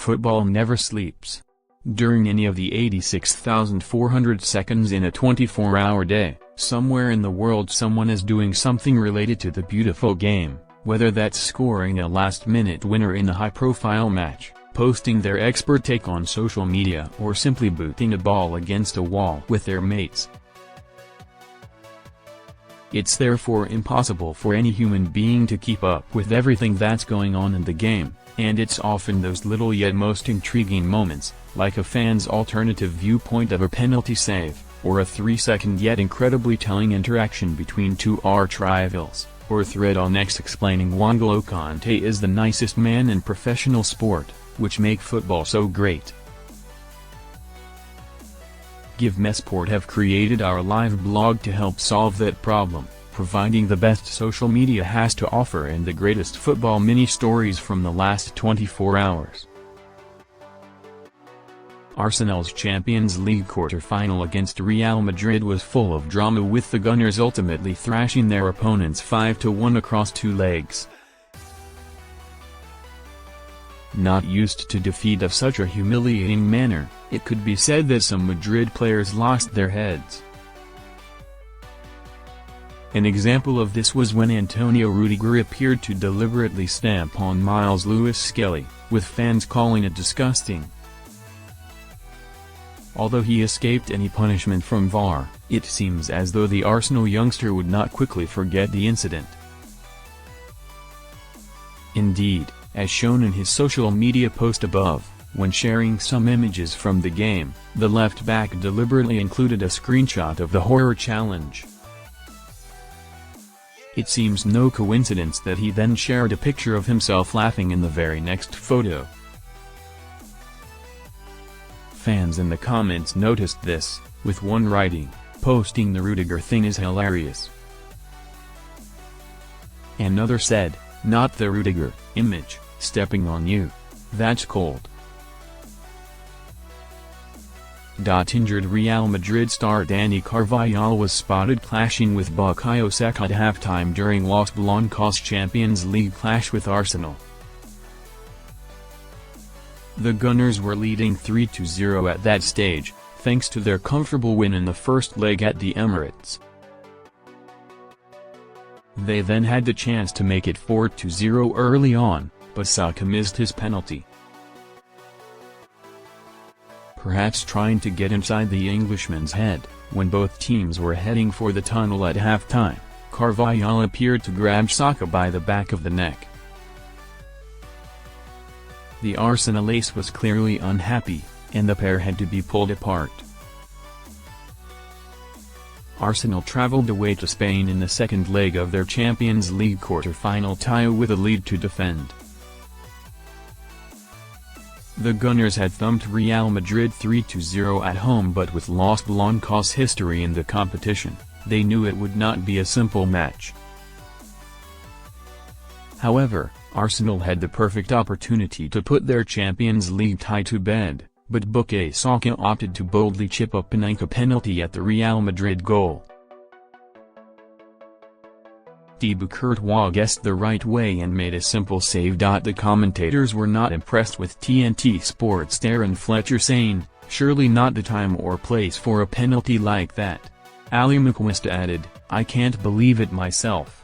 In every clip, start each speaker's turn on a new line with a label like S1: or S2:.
S1: Football never sleeps. During any of the 86,400 seconds in a 24-hour day, somewhere in the world someone is doing something related to the beautiful game, whether that's scoring a last-minute winner in a high-profile match, posting their expert take on social media, or simply booting a ball against a wall with their mates. It's therefore impossible for any human being to keep up with everything that's going on in the game, and it's often those little yet most intriguing moments, like a fan's alternative viewpoint of a penalty save, or a 3-second yet incredibly telling interaction between two arch-rivals, or a thread on X explaining N'Golo Kante is the nicest man in professional sport, which make football so great. Give Sport have created our live blog to help solve that problem, providing the best social media has to offer and the greatest football mini-stories from the last 24 hours. Arsenal's Champions League quarter-final against Real Madrid was full of drama, with the Gunners ultimately thrashing their opponents 5-1 across 2 legs. Not used to defeat of such a humiliating manner, it could be said that some Madrid players lost their heads. An example of this was when Antonio Rudiger appeared to deliberately stamp on Miles Lewis Skelly, with fans calling it disgusting. Although he escaped any punishment from VAR, it seems as though the Arsenal youngster would not quickly forget the incident. Indeed, as shown in his social media post above, when sharing some images from the game, the left-back deliberately included a screenshot of the horror challenge. It seems no coincidence that he then shared a picture of himself laughing in the very next photo. Fans in the comments noticed this, with one writing, "Posting the Rudiger thing is hilarious." Another said, "Not the Rudiger image, stepping on you. That's cold." Injured Real Madrid star Dani Carvajal was spotted clashing with Bukayo Saka at halftime during Los Blancos Champions League clash with Arsenal. The Gunners were leading 3-0 at that stage, thanks to their comfortable win in the first leg at the Emirates. They then had the chance to make it 4-0 early on, but Saka missed his penalty. Perhaps trying to get inside the Englishman's head, when both teams were heading for the tunnel at halftime, Carvajal appeared to grab Saka by the back of the neck. The Arsenal ace was clearly unhappy, and the pair had to be pulled apart. Arsenal travelled away to Spain in the second leg of their Champions League quarter-final tie with a lead to defend. The Gunners had thumped Real Madrid 3-0 at home, but with Los Blancos history in the competition, they knew it would not be a simple match. However, Arsenal had the perfect opportunity to put their Champions League tie to bed, but Bukayo Saka opted to boldly chip a Panenka penalty at the Real Madrid goal. Thibaut Courtois guessed the right way and made a simple save. The commentators were not impressed, with TNT Sports' Darren Fletcher saying, "Surely not the time or place for a penalty like that." Ali McWist added, "I can't believe it myself."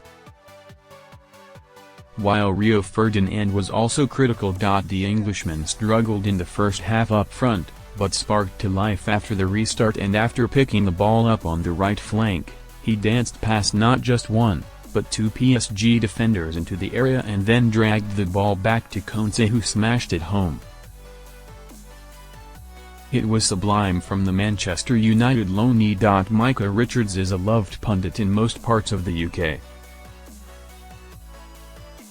S1: While Rio Ferdinand was also critical. The Englishman struggled in the first half up front, but sparked to life after the restart, and after picking the ball up on the right flank, he danced past not just one, but 2 PSG defenders into the area and then dragged the ball back to Kante, who smashed it home. It was sublime from the Manchester United loanee. Micah Richards is a loved pundit in most parts of the UK.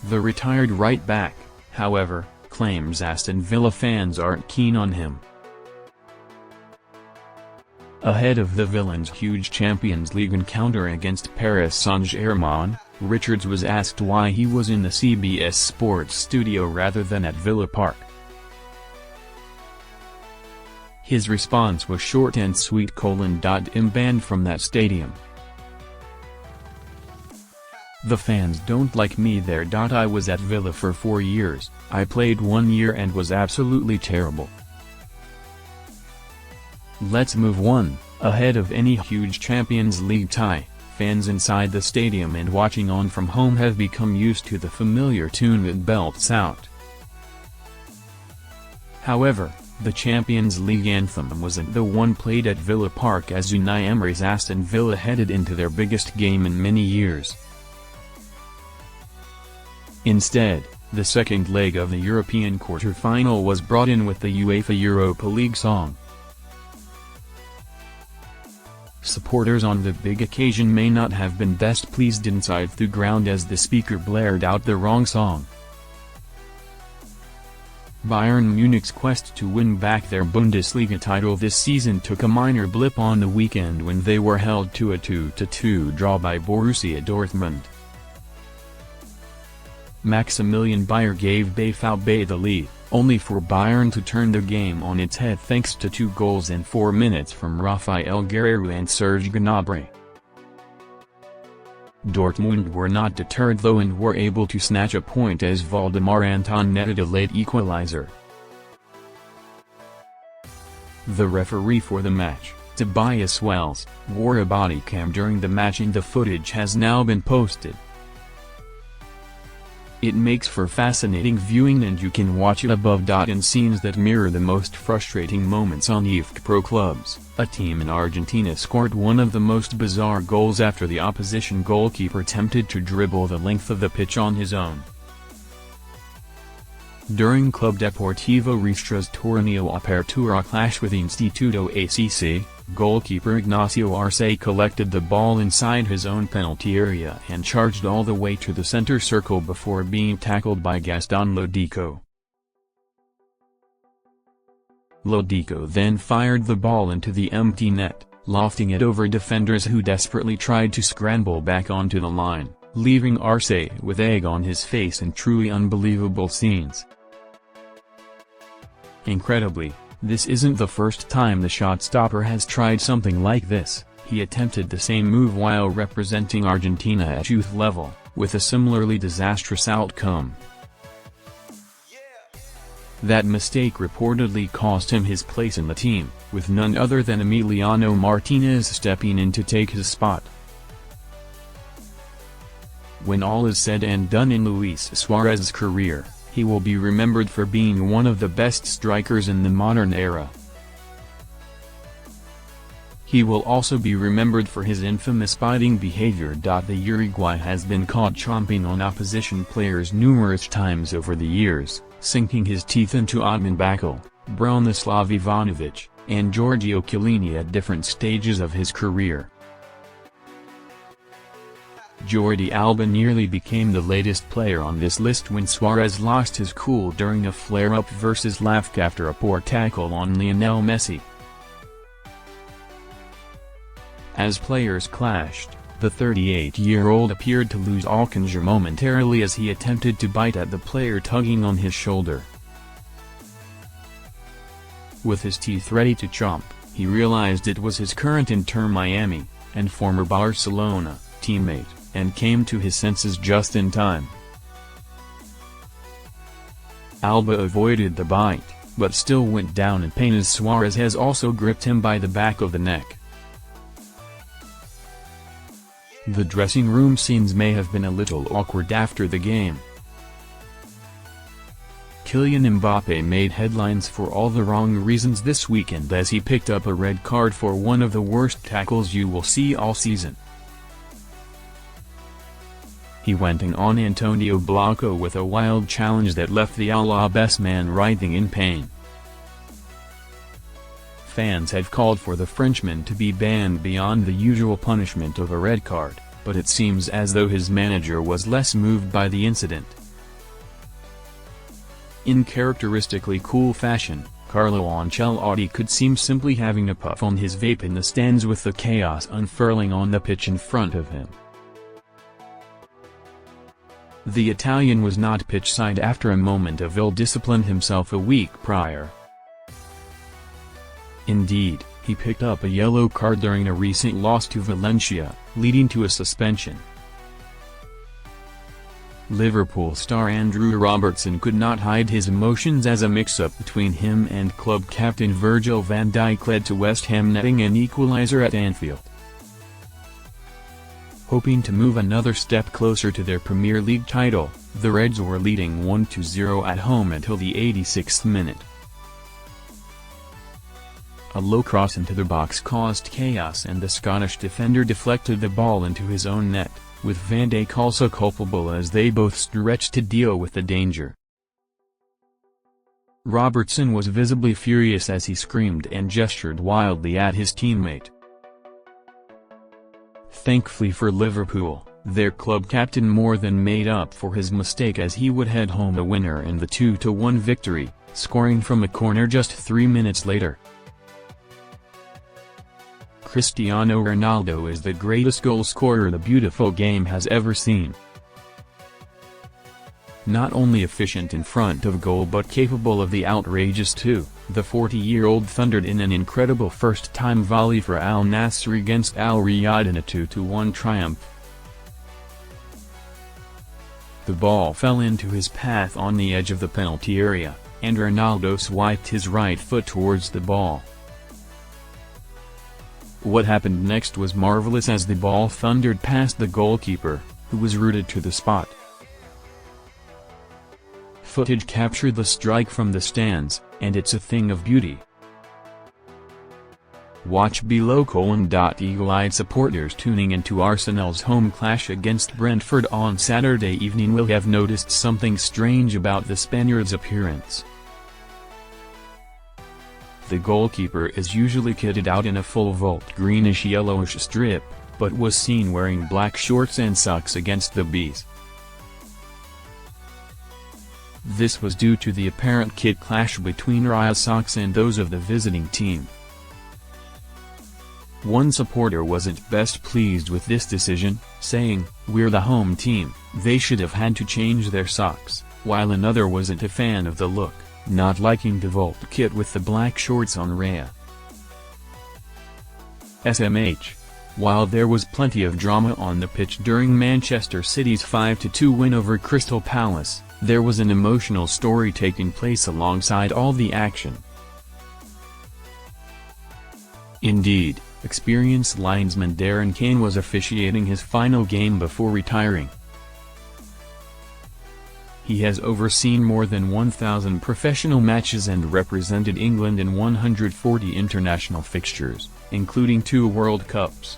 S1: The retired right-back, however, claims Aston Villa fans aren't keen on him. Ahead of the Villains' huge Champions League encounter against Paris Saint-Germain, Richards was asked why he was in the CBS Sports studio rather than at Villa Park. His response was short and sweet: "I'm banned from that stadium." The fans don't like me there. I was at Villa for 4 years, I played 1 year and was absolutely terrible. Let's move on. Ahead of any huge Champions League tie, fans inside the stadium and watching on from home have become used to the familiar tune that belts out. However, the Champions League anthem wasn't the one played at Villa Park as Unai Emery's Aston Villa headed into their biggest game in many years. Instead, the second leg of the European quarter-final was brought in with the UEFA Europa League song. Supporters on the big occasion may not have been best pleased inside the ground as the speaker blared out the wrong song. Bayern Munich's quest to win back their Bundesliga title this season took a minor blip on the weekend when they were held to a 2-2 draw by Borussia Dortmund. Maximilian Bayer gave BVB the lead, only for Bayern to turn the game on its head thanks to 2 goals in 4 minutes from Rafael Guerreiro and Serge Gnabry. Dortmund were not deterred though and were able to snatch a point as Valdemar Anton netted a late equalizer. The referee for the match, Tobias Wells, wore a body cam during the match and the footage has now been posted. It makes for fascinating viewing and you can watch it above. In scenes that mirror the most frustrating moments on youth pro clubs, a team in Argentina scored one of the most bizarre goals after the opposition goalkeeper attempted to dribble the length of the pitch on his own. During Club Deportivo Riestra's Torneo Apertura clash with Instituto ACC, goalkeeper Ignacio Arce collected the ball inside his own penalty area and charged all the way to the center circle before being tackled by Gaston Lodico. Lodico then fired the ball into the empty net, lofting it over defenders who desperately tried to scramble back onto the line, leaving Arce with egg on his face in truly unbelievable scenes. Incredibly, this isn't the first time the shot stopper has tried something like this. He attempted the same move while representing Argentina at youth level, with a similarly disastrous outcome. That mistake reportedly cost him his place in the team, with none other than Emiliano Martinez stepping in to take his spot. When all is said and done in Luis Suarez's career, he will be remembered for being one of the best strikers in the modern era. He will also be remembered for his infamous biting behavior. The Uruguay has been caught chomping on opposition players numerous times over the years, sinking his teeth into Otman Bakal, Bronislav Ivanovic, and Giorgio Chiellini at different stages of his career. Jordi Alba nearly became the latest player on this list when Suarez lost his cool during a flare-up versus Lafk after a poor tackle on Lionel Messi. As players clashed, the 38-year-old appeared to lose all control momentarily as he attempted to bite at the player tugging on his shoulder. With his teeth ready to chomp, he realized it was his current Inter Miami, and former Barcelona, teammate, and came to his senses just in time. Alba avoided the bite, but still went down in pain as Suarez has also gripped him by the back of the neck. The dressing room scenes may have been a little awkward after the game. Kylian Mbappé made headlines for all the wrong reasons this weekend as he picked up a red card for one of the worst tackles you will see all season. He went in on Antonio Blanco with a wild challenge that left the Alaves man writhing in pain. Fans have called for the Frenchman to be banned beyond the usual punishment of a red card, but it seems as though his manager was less moved by the incident. In characteristically cool fashion, Carlo Ancelotti could seem simply having a puff on his vape in the stands with the chaos unfurling on the pitch in front of him. The Italian was not pitchside after a moment of ill-discipline himself a week prior. Indeed, he picked up a yellow card during a recent loss to Valencia, leading to a suspension. Liverpool star Andrew Robertson could not hide his emotions as a mix-up between him and club captain Virgil van Dijk led to West Ham netting an equaliser at Anfield. Hoping to move another step closer to their Premier League title, the Reds were leading 1-0 at home until the 86th minute. A low cross into the box caused chaos and the Scottish defender deflected the ball into his own net, with Van Dijk also culpable as they both stretched to deal with the danger. Robertson was visibly furious as he screamed and gestured wildly at his teammate. Thankfully for Liverpool, their club captain more than made up for his mistake as he would head home a winner in the 2-1 victory, scoring from a corner just 3 minutes later. Cristiano Ronaldo is the greatest goal scorer the beautiful game has ever seen. Not only efficient in front of goal but capable of the outrageous too, the 40-year-old thundered in an incredible first-time volley for Al Nassr against Al Riyadh in a 2-1 triumph. The ball fell into his path on the edge of the penalty area, and Ronaldo swiped his right foot towards the ball. What happened next was marvelous as the ball thundered past the goalkeeper, who was rooted to the spot. Footage captured the strike from the stands, and it's a thing of beauty. Watch below. Eagle-eyed supporters tuning into Arsenal's home clash against Brentford on Saturday evening will have noticed something strange about the Spaniards' appearance. The goalkeeper is usually kitted out in a full volt greenish-yellowish strip, but was seen wearing black shorts and socks against the Bees. This was due to the apparent kit clash between Raya's socks and those of the visiting team. One supporter wasn't best pleased with this decision, saying, "We're the home team, they should have had to change their socks," while another wasn't a fan of the look, not liking the Volt kit with the black shorts on Raya. SMH. While there was plenty of drama on the pitch during Manchester City's 5-2 win over Crystal Palace, there was an emotional story taking place alongside all the action. Indeed, experienced linesman Darren Kane was officiating his final game before retiring. He has overseen more than 1,000 professional matches and represented England in 140 international fixtures, including 2 World Cups.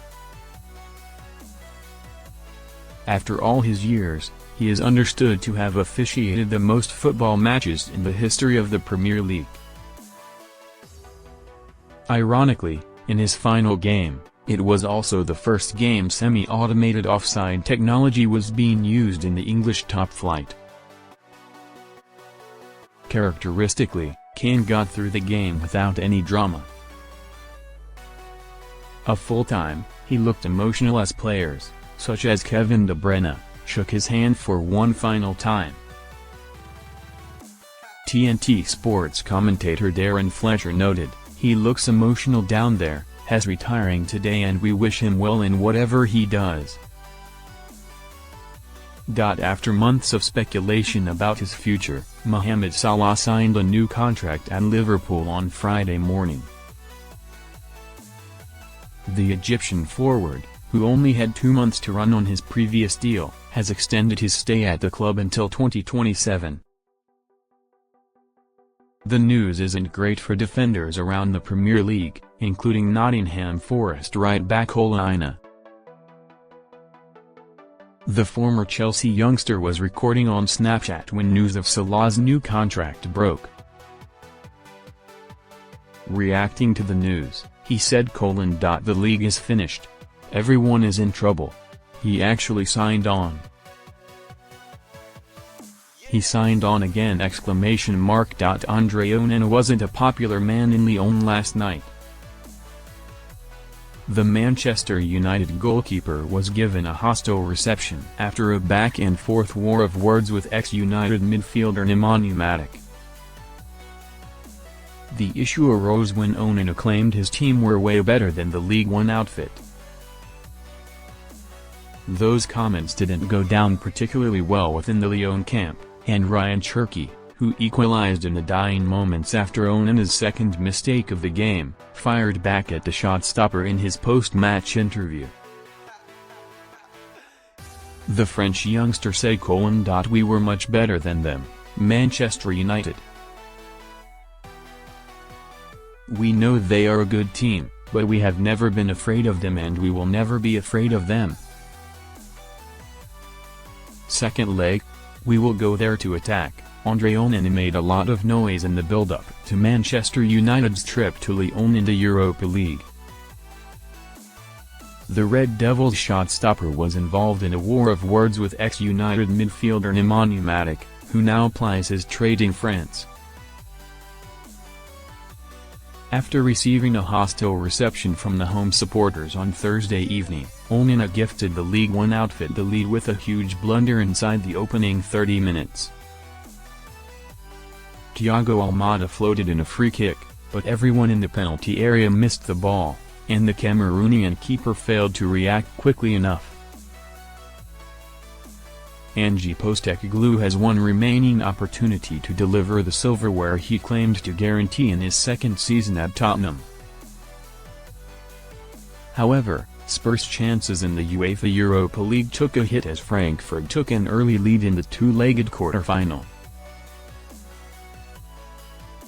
S1: After all his years, he is understood to have officiated the most football matches in the history of the Premier League. Ironically, in his final game, it was also the first game semi-automated offside technology was being used in the English top flight. Characteristically, Kane got through the game without any drama. A full time, he looked emotional as players, such as Kevin De Bruyne, shook his hand for one final time. TNT Sports commentator Darren Fletcher noted, "He looks emotional down there, has retiring today and we wish him well in whatever he does." After months of speculation about his future, Mohamed Salah signed a new contract at Liverpool on Friday morning. The Egyptian forward, who only had 2 months to run on his previous deal, has extended his stay at the club until 2027. The news isn't great for defenders around the Premier League, including Nottingham Forest right-back Ola Aina. The former Chelsea youngster was recording on Snapchat when news of Salah's new contract broke. Reacting to the news, he said, "The league is finished. Everyone is in trouble. He actually signed on. He signed on again!" Andre Onana wasn't a popular man in Lyon last night. The Manchester United goalkeeper was given a hostile reception after a back-and-forth war of words with ex-United midfielder Nemanja Matic. The issue arose when Onana claimed his team were way better than the League One outfit. Those comments didn't go down particularly well within the Lyon camp, and Ryan Cherky, who equalized in the dying moments after Onana's second mistake of the game, fired back at the shot-stopper in his post-match interview. The French youngster said: "We were much better than them, Manchester United. We know they are a good team, but we have never been afraid of them and we will never be afraid of them. Second leg, we will go there to attack." Andre Onana made a lot of noise in the build-up to Manchester United's trip to Lyon in the Europa League. The Red Devils shot-stopper was involved in a war of words with ex-United midfielder Nemanja Matic, who now plies his trade in France. After receiving a hostile reception from the home supporters on Thursday evening, Onana gifted the League One outfit the lead with a huge blunder inside the opening 30 minutes. Thiago Almada floated in a free kick, but everyone in the penalty area missed the ball, and the Cameroonian keeper failed to react quickly enough. Ange Postecoglou has one remaining opportunity to deliver the silverware he claimed to guarantee in his second season at Tottenham. However, Spurs' chances in the UEFA Europa League took a hit as Frankfurt took an early lead in the two-legged quarter-final.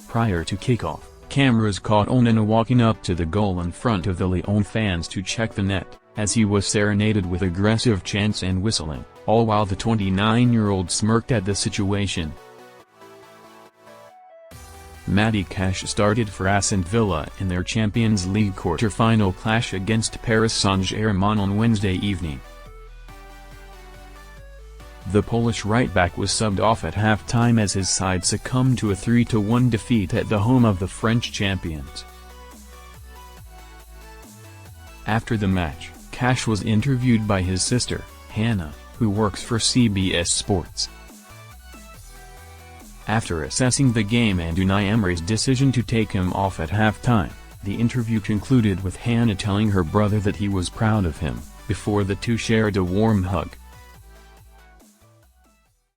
S1: Prior to kickoff, cameras caught Onana walking up to the goal in front of the Lyon fans to check the net, as he was serenaded with aggressive chants and whistling, all while the 29-year-old smirked at the situation. Matty Cash started for Aston Villa in their Champions League quarter-final clash against Paris Saint-Germain on Wednesday evening. The Polish right-back was subbed off at half-time as his side succumbed to a 3-1 defeat at the home of the French champions. After the match, Cash was interviewed by his sister, Hannah, who works for CBS Sports. After assessing the game and Unai Emery's decision to take him off at half-time, the interview concluded with Hannah telling her brother that he was proud of him, before the two shared a warm hug.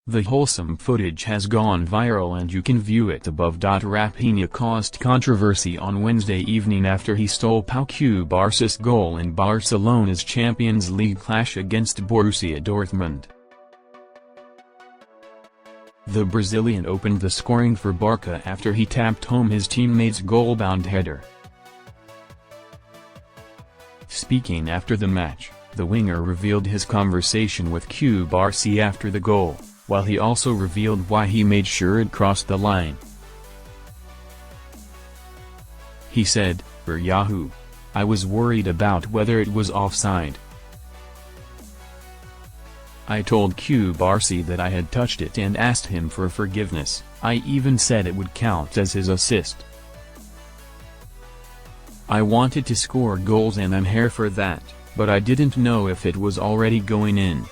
S1: The wholesome footage has gone viral and you can view it above. Rafinha caused controversy on Wednesday evening after he stole Pau Cubarsí's goal in Barcelona's Champions League clash against Borussia Dortmund. The Brazilian opened the scoring for Barca after he tapped home his teammate's goal-bound header. Speaking after the match, the winger revealed his conversation with Cubarsí after the goal, while he also revealed why he made sure it crossed the line. He said, "For Yahoo! I was worried about whether it was offside. I told Cubarsí that I had touched it and asked him for forgiveness. I even said it would count as his assist. I wanted to score goals and I'm here for that, but I didn't know if it was already going in."